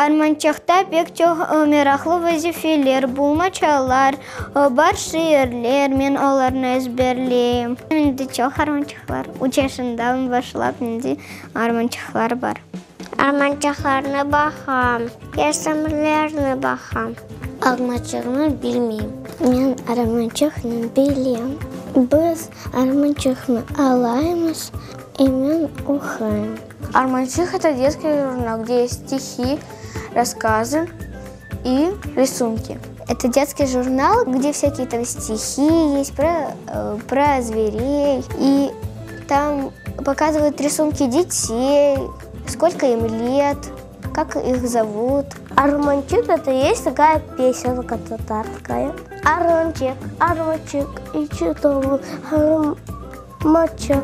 Арманчықта пек чоқ мерақлы вазифелер, булмачалар, бар шиерлер, мен оларны әзберлейм. Менде чоқ арманчықлар. Учашындамын башлап, менде арманчықлар бар. Арманчықларны бақам, ясамырларны бақам. Арманчықны білмейм. Мен арманчықны білем. Біз арманчықны алаймыз, и мен ухаем. Арманчик — это детский журнал, где есть стихи, рассказы и рисунки. Это детский журнал, где всякие там стихи есть про зверей. И там показывают рисунки детей, сколько им лет, как их зовут. Арманчик — это есть такая песенка татарская. Арманчик, арманчик, и чудовый арманчик.